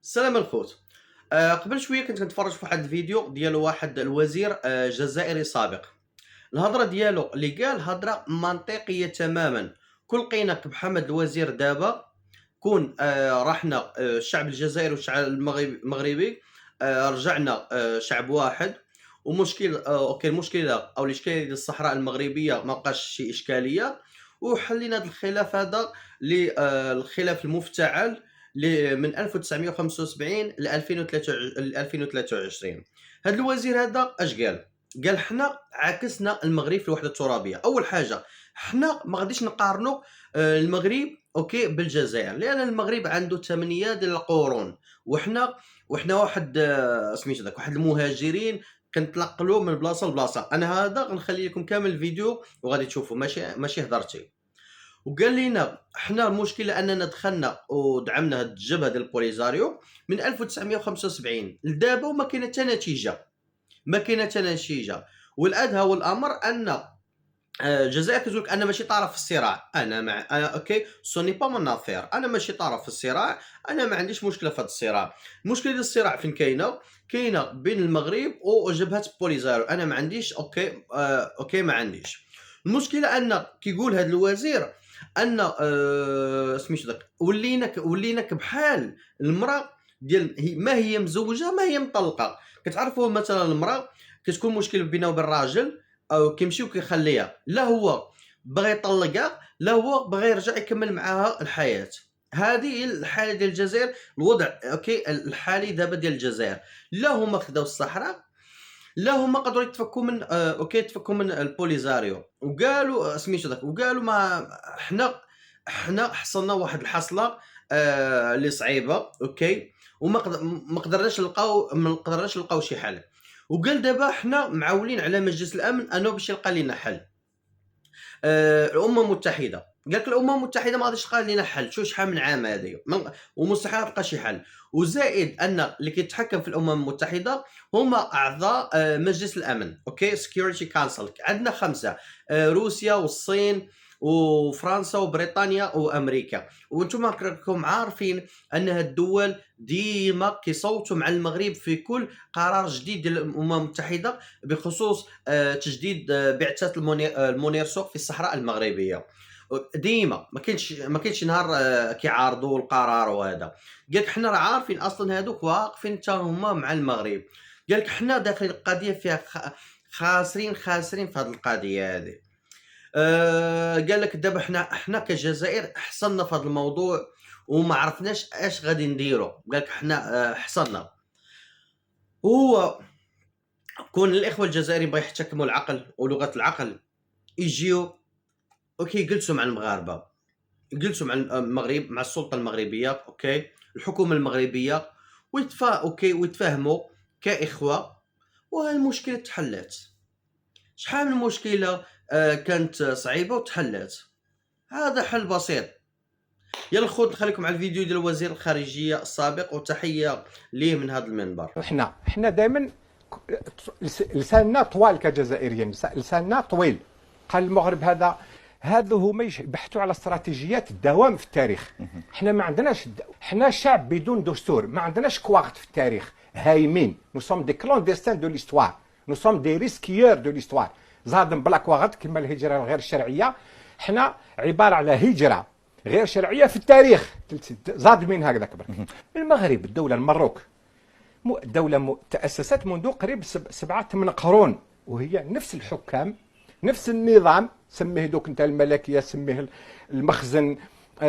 السلام الخوت. قبل شويه كنت كنتفرج في واحد الفيديو ديال واحد الوزير جزائري سابق. الهضره ديالو اللي قال هضره منطقيه تماما. كل لقيناك بحمد الوزير دابا كون رحنا الشعب الجزائري والشعب المغربي رجعنا شعب واحد. ومشكل اوكي المشكله او الاشكاليه ديال الصحراء المغربيه ما بقاش شي اشكاليه. وحلينا هذا الخلاف هذا للخلاف المفتعل من 1975 ل 2023. هذا الوزير هذا اش قال؟ قال حنا عكسنا المغرب في الوحده الترابيه. اول حاجه حنا ما غاديش نقارنوا المغرب اوكي بالجزائر، لان المغرب عنده 8 ديال القرون، وحنا واحد سميتو داك واحد المهاجرين كنتنقلوا من بلاصه لبلاصه. انا هذا غنخلي لكم كامل الفيديو وغادي تشوفوا، ماشي هضرتي. وقال لنا حنا المشكله اننا دخلنا ودعمنا هاد الجبهه ديال البوليزاريو من 1975 لدابا وما كاينه حتى نتيجه، ما كاينه حتى نتيجه. والادهى والامر ان الجزائر كتقول لك انا ماشي طرف في الصراع. أنا اوكي سوني با مون افير، انا ماشي طرف في الصراع، انا ما عنديش مشكله في هذا الصراع. المشكله ديال الصراع فين كاينه بين المغرب وجبهه بوليزاريو. انا ما عنديش اوكي ما عنديش. المشكله ان كيقول هذا الوزير ان سميتو داك وليناك بحال المراه ديال ما هي مزوجه ما هي مطلقه. كتعرفوا مثلا المراه كتكون مشكل بينها وبين الراجل او كيمشي وكيخليها، لا هو بغى يطلقها لا هو بغى يرجع يكمل معاها الحياه. هذه هي الحاله ديال الجزائر، الوضع اوكي الحالي دابا ديال الجزائر. لا هما خداو الصحراء لا هما قدروا يتفكوا من اوكي يتفكوا من البوليزاريو. وقالوا سميتو داك وقالوا ما حنا حصلنا واحد الحصله اللي صعيبه اوكي ما قدرناش نلقاو شي حل. وقال دابا حنا معولين على مجلس الامن انه باش يلقى لنا حل. الامم المتحده قال لك الامم المتحده ما غاديش تلقى لنا حل. شو شحال من عام هذه ومستحيل تلقى شي حل. وزائد ان اللي كيتحكم في الامم المتحده هما اعضاء مجلس الامن اوكي سكيورتي كونسل. عندنا 5 روسيا والصين وفرنسا وبريطانيا وامريكا. وانتم راكم عارفين ان هاد الدول ديما كيصوتوا مع المغرب في كل قرار جديد ديال الامم المتحده بخصوص تجديد بعثه المونيرسو في الصحراء المغربيه. ديما ما كاينش نهار كيعارضوا القرار. وهذا قال لك حنا راه عارفين اصلا هذوك واقفين حتى هما مع المغرب. قال لك حنا داخل القضيه فيها خاسرين في هذه القضيه هذه. قال لك دابا حنا كجزائر حصلنا في هذا الموضوع وما عرفناش اش غادي نديروا. قال لك حنا حصلنا. هو كون الاخوه الجزائريين بغا يحتكموا العقل ولغه العقل يجيو اوكي يجلسوا مع المغاربه، يجلسوا مع المغرب مع السلطه المغربيه اوكي الحكومه المغربيه ويتفاهموا كاخوه والمشكله تحلت. شحال من مشكله كانت صعيبه وتحلت. هذا حل بسيط. يلا خوت نخليكم على الفيديو ديال وزير الخارجيه السابق وتحيه ليه من هذا المنبر. احنا دائما لساننا طوال كجزائريين، لساننا طويل. قال المغرب هذا هما يبحثوا على استراتيجيات الدوام في التاريخ. احنا ما عندناش، احنا شعب بدون دستور، ما عندناش كواغت في التاريخ هايمين. نو سوم دي كلونديستان دو ليستوار، نو سوم دي ريسكيور دو ليستوار. زادن بلا كواغت كما الهجره الغير الشرعيه. احنا عباره على هجره غير شرعيه في التاريخ. زاد من هكذاك المغرب الدوله المروك دولة تأسست منذ قريب 7-8 قرون، وهي نفس الحكام نفس النظام. سميه دوك انت الملكية، سميه المخزن،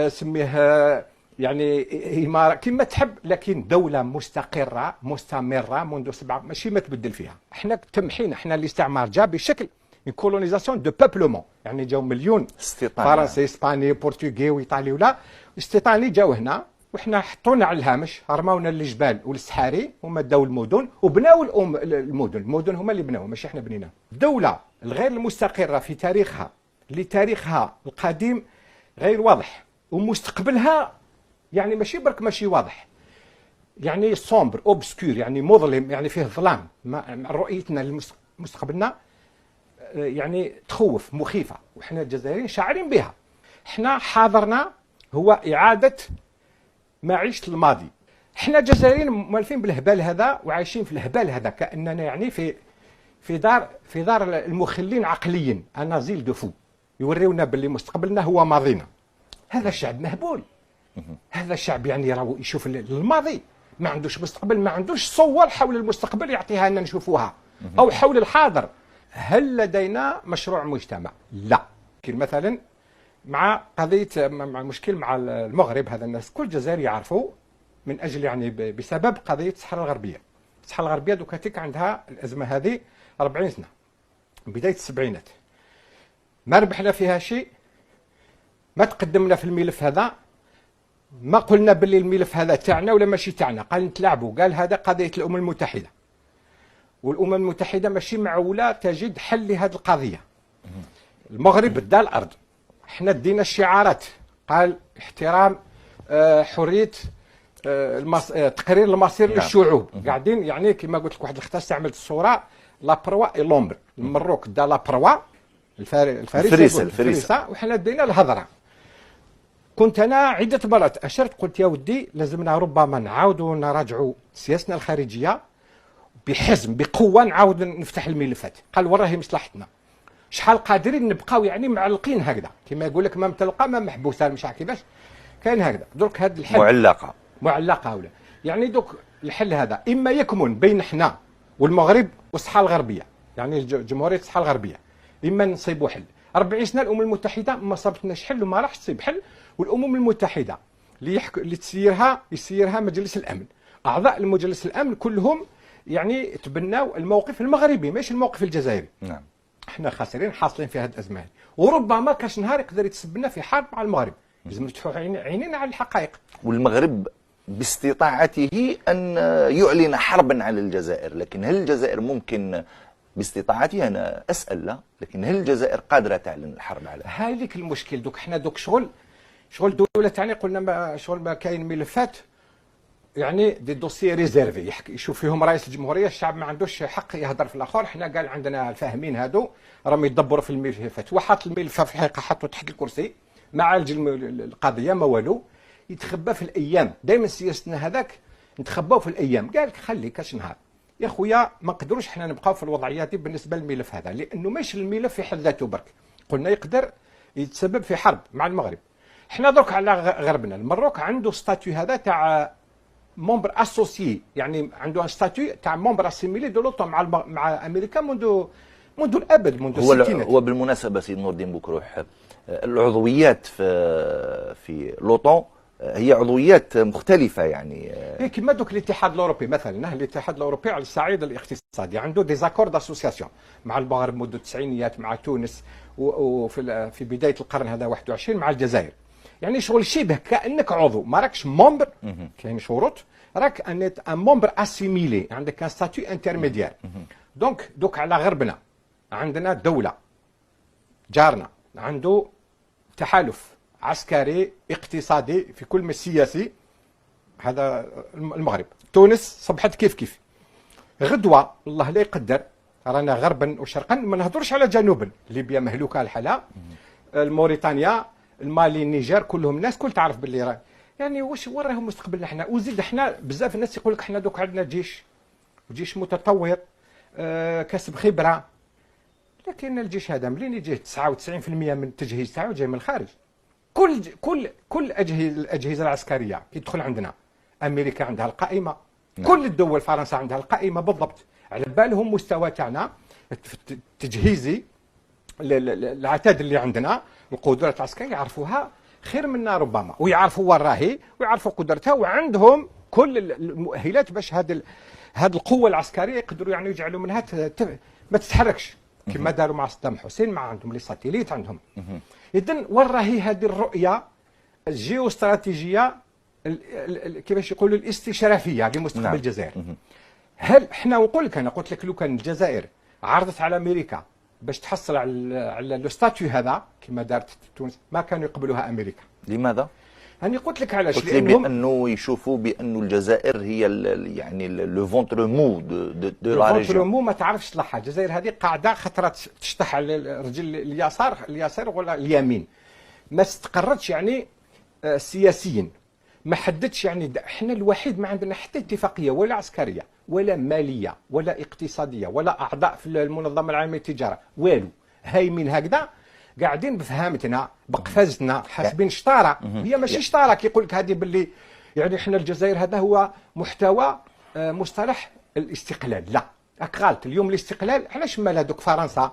سميه يعني إمارة كما تحب، لكن دولة مستقرة مستمرة منذ ماشي ما تبدل فيها. احنا تمحينا، احنا الاستعمار جاء بشكل كولونيزاسيون دو بوبلومون، يعني جاو مليون فرنسي اسباني بورتوغي وايطالي ولا استيطاني جاو هنا، وحنا حطونا على الهامش، رماونا للجبال والصحاري، هما داو المدن وبناو المدن هما اللي بناوها ماشي حنا بنيناها. الدولة الغير المستقرة في تاريخها اللي تاريخها القديم غير واضح، ومستقبلها يعني ماشي برك ماشي واضح، يعني صومبر اوبسكور، يعني مظلم، يعني فيه ظلام. رؤيتنا لمستقبلنا يعني تخوف مخيفة، وحنا الجزائريين شاعرين بها. احنا حاضرنا هو إعادة معيشة الماضي. احنا جزائريين مؤلفين بالهبال هذا وعايشين في الهبال هذا، كاننا يعني في دار المخلين عقليا، انا زيل دو فو، يوريونا باللي مستقبلنا هو ماضينا. هذا الشعب مهبول، هذا الشعب يعني راهو يشوف الماضي، ما عندوش مستقبل، ما عندوش صور حول المستقبل يعطيها لنا نشوفوها، او حول الحاضر. هل لدينا مشروع مجتمع؟ لا. مثلا مع قضيه، مع مشكل مع المغرب، هذا الناس كل جزائري يعرفوا، من اجل يعني بسبب قضيه الصحراء الغربيه. الصحراء الغربيه دوكاتيك عندها الازمه هذه 40 سنه، بدايه السبعينات، ما ربحنا فيها شيء، ما تقدمنا في الملف هذا، ما قلنا باللي الملف هذا تاعنا ولا ماشي تاعنا، قال نتلاعبوا، قال هذا قضيه الامم المتحده، والامم المتحده ماشي معوله تجد حل لهذه القضيه. المغرب دا الارض، احنا دينا الشعارات، قال احترام حريه تقرير المصير للشعوب. قاعدين يعني كما قلت لك واحد الخطا، استعملت الصوره لا بروا اي لومبر، المروك دا لا بروا، الفريسه، وحنا دينا الهضره. كنت انا عده مرات اشرت، قلت يا ودي لازمنا ربما نعاودوا نراجعوا سياستنا الخارجيه بحزم بقوه، نعاود نفتح الملفات. قال وراهي مصلحتنا، شحال قادرين نبقاو يعني معلقين هكذا، كما يقول لك ما متلقى ما محبوسه، مش عارف كيفاش كاين هكذا. درك هذا الحل معلقه ولا يعني دوك الحل هذا اما يكمن بين احنا والمغرب والصحراء الغربيه، يعني جمهوريه الصحراء الغربيه، اما نصيبوا حل. 40 سنه الامم المتحده ما صابتناش حل وما راحش تصيب حل، والامم المتحده اللي يسيرها مجلس الامن، اعضاء المجلس الامن كلهم يعني تبناو الموقف المغربي ماشي الموقف الجزائري. نعم. احنا خاسرين حاصلين في هذه الازمه هذه، وربما كاش نهار يقدر يتسبنا في حرب مع المغرب. لازم نفتحوا عينينا على الحقائق. والمغرب باستطاعته ان يعلن حربا على الجزائر، لكن هل الجزائر ممكن باستطاعته؟ انا اسال لا، لكن هل الجزائر قادره تعلن الحرب على هذيك المشكل. دوك حنا دوك شغل الدوله تاعنا قلنا ما شغل ما كاين ملفات يعني دي دوسي ريزيرفي، يشوف فيهم رئيس الجمهوريه، الشعب ما عندوش حق يهضر في الاخر. حنا قال عندنا الفاهمين هادو راهم يدبروا في الملفات، وحط الملف في الحقيقه حطه تحت الكرسي، ما عالج القضيه ما والو، يتخبى في الايام. دائما سياستنا هذاك نتخباو في الايام. قال لك خلي كاش نهار يا خويا ما نقدروش حنا نبقاو في الوضعيه دي بالنسبه للملف هذا، لانه ماشي الملف في حد ذاته برك، قلنا يقدر يتسبب في حرب مع المغرب. حنا درك على غربنا، المروك عنده ستاتيو هذا تاع مومبر اسوسيي، يعني عنده ستاتيو تاع مومبر اسيميلي دو لوطون مع امريكا منذ الابد، منذ الستينات. هو بالمناسبه سيد نور الدين بكروح، العضويات في لوطون هي عضويات مختلفه يعني كما دوك الاتحاد الاوروبي مثلا، الاتحاد الاوروبي على الصعيد الاقتصادي عنده ديزاكور داسوسياسيون مع المغرب منذ التسعينيات، مع تونس، وفي بدايه القرن هذا 21 مع الجزائر. يعني شغل شبه كانك عضو، ما راكش مومبر، كاين شروط، راك ان مومبر اسيميلي، عندك ان ستاتيو انترميديير. دوك على غربنا عندنا دوله جارنا عنده تحالف عسكري اقتصادي في كل ما سياسي، هذا المغرب. تونس صبحت كيف غدوه الله لا يقدر، رانا غربا وشرقا، ما نهضرش على جنوبا، ليبيا مهلوكه الحاله، موريتانيا، المالي، النيجر، كلهم الناس كل تعرف باللي راه يعني واش وين راهم مستقبلنا حنا. وزيد حنا بزاف الناس يقول لك حنا دوك عندنا جيش متطور، كسب خبره، لكن الجيش هذا منين يجي؟ 99% من التجهيز تاعو جاي من الخارج. كل الاجهزه العسكريه كي تدخل عندنا، امريكا عندها القائمه، كل الدول، فرنسا عندها القائمه بالضبط، على بالهم مستوى تاعنا التجهيزي، العتاد اللي عندنا، القدرات العسكريه يعرفوها خير منا ربما، ويعرفوا وين راهي ويعرفوا قدرتها، وعندهم كل المؤهلات باش هذه القوه العسكريه يقدروا يعني يجعلوا منها ما تتحركش كما داروا مع صدام حسين، مع عندهم لي ساتيليت عندهم. اذا وين راهي هذه الرؤيه الجيوستراتيجيه كيفاش يقولوا الاستشرافيه لمستقبل الجزائر؟ هل احنا نقول لك، انا قلت لك لو كان الجزائر عرضت على امريكا باش تحصل على لو ستاتيو هذا كما دارت تونس، ما كانوا يقبلوها امريكا. لماذا؟ انا قلت لك علاش، قلت لي بانه يشوفوا بانه الجزائر هي يعني لو فونتر مو دو لا ريجيون. الفونتر مو ما تعرفش تصلحها الجزائر هذه، قاعده خطرات تشطح على الرجل اليسار ولا اليمين، ما استقرتش يعني سياسيا، ما حددش يعني احنا الوحيد ما عندنا حتى اتفاقيه ولا عسكريه ولا ماليه ولا اقتصاديه ولا اعضاء في المنظمه العالميه للتجاره والو، هايمين هكذا قاعدين بفهامتنا بقفازنا حاسبين شطاره. هي ماشي شطاره كيقول لك هذه باللي يعني احنا الجزائر هذا هو محتوى مصطلح الاستقلال. لا راك غلط. اليوم الاستقلال علاش مال هذوك فرنسا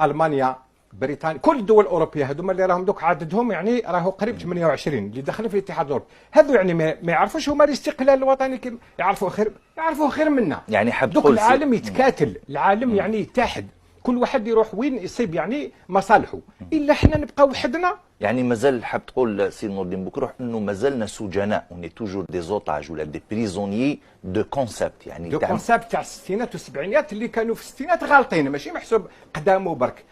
المانيا بريطانيا كل الدول الاوروبيه هذوما اللي راهم دوك عددهم يعني راهو قريب 28 اللي داخلين في الاتحاد الاوروبي، هذو يعني ما يعرفوش هما الاستقلال الوطني يعرفوا خير منا. يعني حاب دوك تقول العالم يتكاتل، العالم يعني يتحد، كل واحد يروح وين يصيب يعني مصالحه، الا حنا نبقى وحدنا. يعني مازال حاب تقول سي نور الدين بكروح انه مازلنا سجناء، اوني توجور دي زوتاج ولا دي بريزونيي دو كونسيبت، يعني دو كونسيبت تاع الستينات والسبعينات اللي كانوا في الستينات غالطين ماشي محسوب قدامه برك.